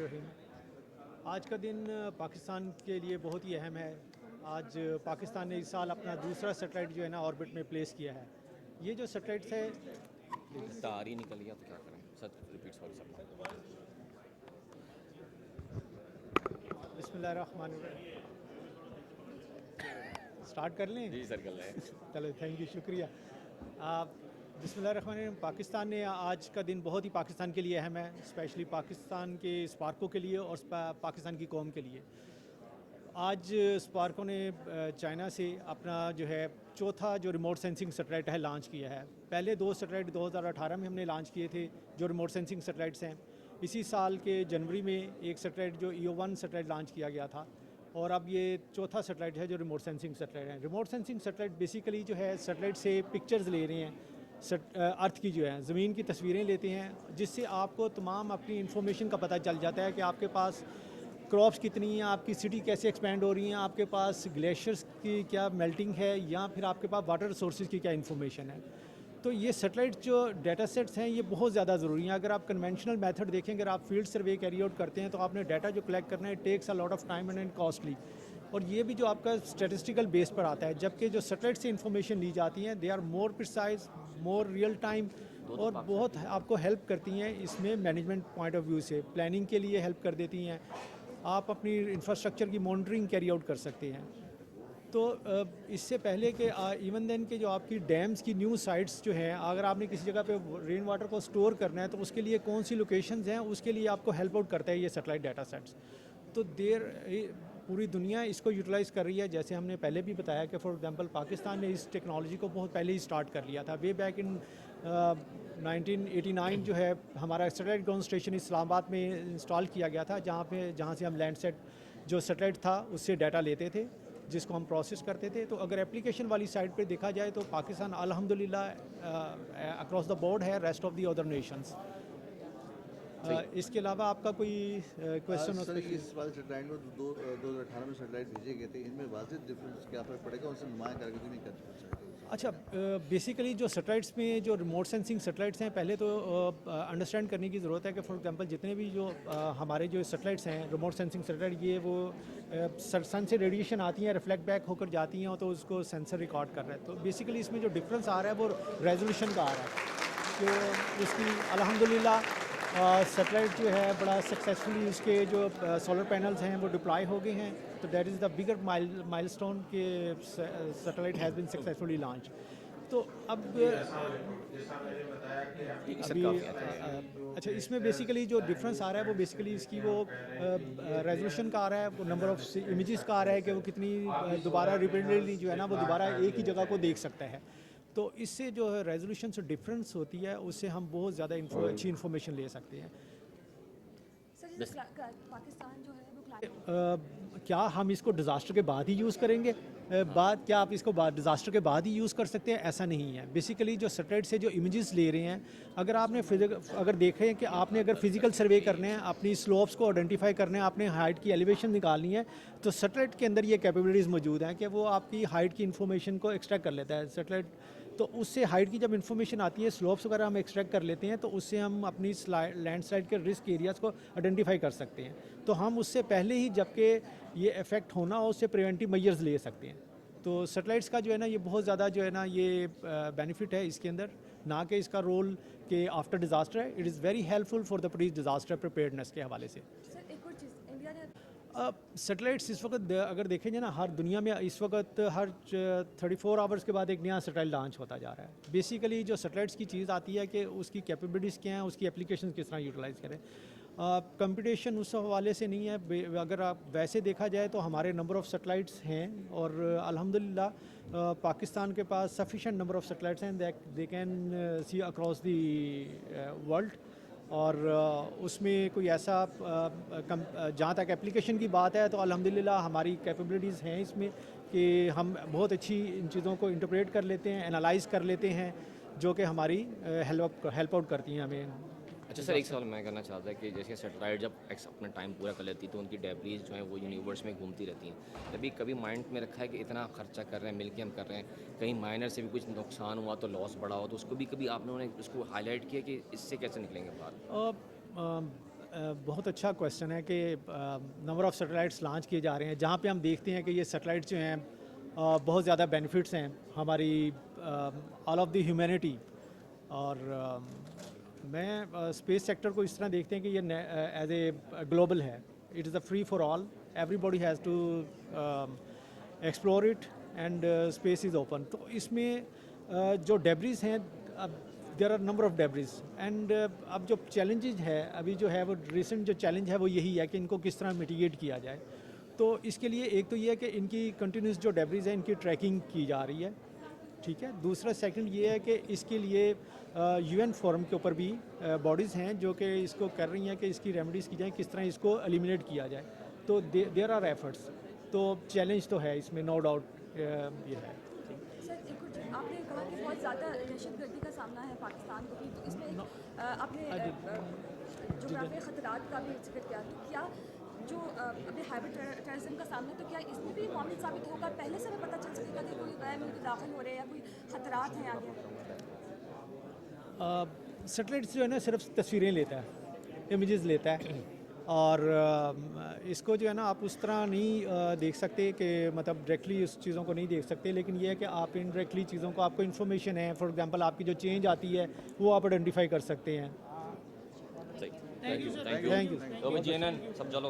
बिस्मिल्लाहिर्रहमानिर्रहीम। आज का दिन पाकिस्तान के लिए बहुत ही अहम है। आज पाकिस्तान ने इस साल अपना दूसरा सैटेलाइट जो है ना ऑर्बिट में प्लेस किया है। ये जो सैटेलाइट्स है तार ही निकल गया तो क्या करें सर। Repeat sorry sir. बिस्मिल्लाहिर्रहमानिर्रहीम स्टार्ट कर लें। जी सर कर रहे हैं। चलो थैंक यू, शुक्रिया। बिस्मिल्लाहिर्रहमानिर्रहीम। पाकिस्तान ने आज का दिन बहुत ही पाकिस्तान के लिए अहम है, स्पेशली पाकिस्तान के स्पार्को के लिए और पाकिस्तान की कौम के लिए। आज स्पार्को ने चाइना से अपना जो है चौथा जो रिमोट सेंसिंग सैटेलाइट है लॉन्च किया है। पहले दो सैटेलाइट 2018 में हमने लॉन्च किए थे जो रिमोट सेंसिंग सैटेलाइट्स हैं। इसी साल के जनवरी में एक सैटेलाइट जो EO1 सैटेलाइट लॉन्च किया गया था, और अब ये चौथा सैटेलाइट है जो रिमोट सेंसिंग सैटेलाइट है। रिमोट सेंसिंग सैटेलाइट बेसिकली जो है सैटेलाइट से पिक्चर्स ले रहे हैं, अर्थ की जो है ज़मीन की तस्वीरें लेते हैं, जिससे आपको तमाम अपनी इन्फॉर्मेशन का पता चल जाता है कि आपके पास क्रॉप्स कितनी हैं, आपकी सिटी कैसे एक्सपेंड हो रही हैं, आपके पास ग्लेशियर्स की क्या मेल्टिंग है, या फिर आपके पास वाटर रिसोर्सेज की क्या इन्फॉर्मेशन है। तो ये सैटेलाइट जो डाटा सेट्स हैं ये बहुत ज़्यादा ज़रूरी हैं। अगर आप कन्वेंशनल मेथड देखें, अगर आप फील्ड सर्वे कैरी आउट करते हैं तो आपने डाटा जो कलेक्ट करना है takes a lot of time and costly, और ये भी जो आपका स्टेटिस्टिकल बेस पर आता है। जबकि जो सैटेलाइट से इन्फॉर्मेशन ली जाती हैं they are more precise, more real time, और बहुत आपको हेल्प करती हैं इसमें मैनेजमेंट पॉइंट ऑफ व्यू से, प्लानिंग के लिए हेल्प कर देती हैं। आप अपनी इंफ्रास्ट्रक्चर की मॉनिटरिंग कैरी आउट कर सकते हैं। तो इससे पहले कि इवन देन के जो आपकी डैम्स की न्यू साइट्स जो हैं, अगर आपने किसी जगह पे रेन वाटर को स्टोर करना है तो उसके लिए कौन सी लोकेशंस हैं, उसके लिए आपको हेल्प आउट करता है ये सैटेलाइट डाटा सेट्स। तो पूरी दुनिया इसको यूटिलाइज़ कर रही है। जैसे हमने पहले भी बताया कि फॉर एग्जांपल पाकिस्तान ने इस टेक्नोलॉजी को बहुत पहले ही स्टार्ट कर लिया था। वे बैक इन 1989 जो है हमारा सैटेलाइट ग्राउंड स्टेशन इस्लामाबाद में इंस्टॉल किया गया था, जहाँ से हम लैंडसेट जो सैटेलाइट था उससे डाटा लेते थे, जिसको हम प्रोसेस करते थे। तो अगर एप्लीकेशन वाली साइड पे देखा जाए तो पाकिस्तान अल्हम्दुलिल्लाह अक्रॉस द बोर्ड है rest of the other Nations. इसके अलावा आपका कोई क्वेश्चन? सर इस वाले सैटेलाइट में 2018 में सैटेलाइट भेजे गए थे, इनमें वाजिब डिफरेंस क्या फ़र्क पड़ेगा, उनसे नुमाया कारकर्दगी में क्या difference है? अच्छा, बेसिकली जो सैटेलाइट्स में जो रिमोट सेंसिंग सैटेलाइट्स हैं, पहले तो अंडरस्टैंड करने की ज़रूरत है कि फॉर एग्जांपल जितने भी जो हमारे जो सैटेलाइट्स हैं रिमोट सेंसिंग सैटेलाइट, ये वो सन से रेडिएशन आती हैं, रिफ्लेक्ट बैक होकर जाती हैं, तो उसको सेंसर रिकॉर्ड कर रहा है। तो बेसिकली इसमें जो डिफरेंस आ रहा है वो रेजोल्यूशन का आ रहा है, कि इसकी अल्हम्दुलिल्लाह सैटेलाइट जो है बड़ा सक्सेसफुली उसके जो सोलर पैनल्स हैं वो डिप्लॉय हो गए हैं। तो that is the bigger milestone के satellite has been successfully launch. तो अब अभी अच्छा, इसमें बेसिकली जो डिफरेंस आ रहा है वो बेसिकली इसकी वो रेजोल्यूशन का आ रहा है, वो नंबर ऑफ इमेजेस का आ रहा है कि वो कितनी दोबारा रिपीटेडली जो है ना वो दोबारा एक ही जगह को देख सकता है। तो इससे जो है रेजोल्यूशन से डिफरेंस होती है, उससे हम बहुत ज़्यादा अच्छी इन्फॉर्मेशन ले सकते हैं। सर जैसे पाकिस्तान जो है वो क्या हम इसको डिज़ास्टर के बाद ही यूज़ करेंगे? क्या आप इसको डिज़ास्टर के बाद ही यूज़ कर सकते हैं? ऐसा नहीं है। बेसिकली जो सैटेलाइट से जो इमेजेस ले रहे हैं, अगर आपने अगर देखें कि आपने अगर फिजिकल सर्वे करने हैं, अपनी स्लोप्स को आइडेंटिफाई करने हैं, आपने हाइट की एलिवेशन निकालनी है, तो सैटेलाइट के अंदर ये कैपेबिलिटीज़ मौजूद हैं कि वो आपकी हाइट की इन्फॉर्मेशन को एक्सट्रैक्ट कर लेता है सैटेलाइट। तो उससे हाइट की जब इन्फॉर्मेशन आती है, स्लोप्स वगैरह हम एक्सट्रैक्ट कर लेते हैं, तो उससे हम अपनी लैंडस्लाइड के रिस्क एरियाज़ को आइडेंटिफाई कर सकते हैं। तो हम उससे पहले ही, जबकि ये इफेक्ट होना हो, उससे प्रिवेंटिव मेजर्स ले सकते हैं। तो सैटेलाइट्स का जो है ना ये बहुत ज़्यादा जो है ना ये बेनिफिट है इसके अंदर, ना कि इसका रोल कि आफ्टर डिज़ास्टर है। It is very helpful for the pre disaster preparedness के हवाले से। सर एक और चीज़ इंडिया ने सैटेलाइट्स इस वक्त अगर देखें जाए ना, हर दुनिया में इस वक्त हर 34 आवर्स के बाद एक नया सैटेलाइट लॉन्च होता जा रहा है। बेसिकली जो सैटेलाइट्स की चीज़ आती है कि उसकी कैपेबिलिटीज़ क्या हैं, उसकी एप्लीकेशन किस तरह यूटिलाइज़ करें। कंपटीशन उस हवाले से नहीं है। अगर आप वैसे देखा जाए तो हमारे नंबर ऑफ़ सैटेलाइट्स हैं, और अल्हम्दुलिल्लाह पाकिस्तान के पास सफिशेंट नंबर ऑफ़ सैटेलाइट्स हैं they can see across the world. और उसमें कोई ऐसा जहाँ तक एप्लीकेशन की बात है तो अल्हम्दुलिल्लाह हमारी कैपेबिलिटीज़ हैं इसमें कि हम बहुत अच्छी इन चीज़ों को इंटरप्रेट कर लेते हैं, एनालाइज़ कर लेते हैं, जो कि हमारी हेल्प आउट करती हैं हमें। अच्छा सर, एक सवाल मैं करना चाहता कि जैसे सैटेलाइट जब अपना टाइम पूरा कर लेती तो उनकी डेब्रीज जो हैं वो यूनिवर्स में घूमती रहती हैं। तभी कभी माइंड में रखा है कि इतना खर्चा कर रहे हैं, मिलके हम कर रहे हैं, कहीं माइनर से भी कुछ नुकसान हुआ तो लॉस बढ़ा हो, तो उसको भी कभी आप लोगों ने उसको हाईलाइट किया कि इससे कैसे निकलेंगे बाहर? बहुत अच्छा क्वेश्चन है कि नंबर ऑफ़ सैटेलाइट्स लॉन्च किए जा रहे हैं, जहाँ पे हम देखते हैं कि ये सैटेलाइट जो हैं बहुत ज़्यादा बेनिफिट्स हैं हमारी ऑल ऑफ द ह्यूमैनिटी। और मैं स्पेस सेक्टर को इस तरह देखते हैं कि ये एज ए ग्लोबल है, it is a free for all, everybody has to explore it and space is open. तो इसमें जो डेब्रिज हैं, अब there are number of debris and अब जो चैलेंजेज है अभी जो है वो रिसेंट जो चैलेंज है वो यही है कि इनको किस तरह मिटिगेट किया जाए। तो इसके लिए एक तो ये है कि इनकी कंटिन्यूस जो डेब्रिज है इनकी ट्रैकिंग की जा रही है, ठीक है। दूसरा सेकंड ये है कि इसके लिए यूएन फोरम के ऊपर भी बॉडीज़ हैं जो कि इसको कर रही हैं कि इसकी रेमेडीज़ की जाए, किस तरह इसको एलिमिनेट किया जाए। तो देयर आर एफर्ट्स, तो चैलेंज तो है इसमें, नो डाउट ये है। सर एक कुछ आपने कहा कि बहुत ज़्यादा दहशतगर्दी का सामना है पाकिस्तान को भी, तो इसमें आपने जोग्राफी खतरात का भी जिक्र किया, तो क्या जो अभी हाइब्रिड टेररिज्म का सामना है, तो क्या इसमें भी मामूल साबित होगा, पहले से हमें पता चल सकेगा कि कोई गैर मुल्की दाखिल हो रहे हैं या कोई खतरात हैं आगे? सैटेलाइट्स जो है ना सिर्फ तस्वीरें लेता है, इमेजेस लेता है, और इसको जो है ना आप उस तरह नहीं देख सकते कि मतलब डायरेक्टली उस चीज़ों को नहीं देख सकते, लेकिन ये है कि आप इनडायरेक्टली चीज़ों को, आपको इन्फॉर्मेशन है, फॉर एग्जांपल आपकी जो चेंज आती है वो आप आइडेंटिफाई कर सकते हैं। Thank you thank you. तो JNN सब चलो।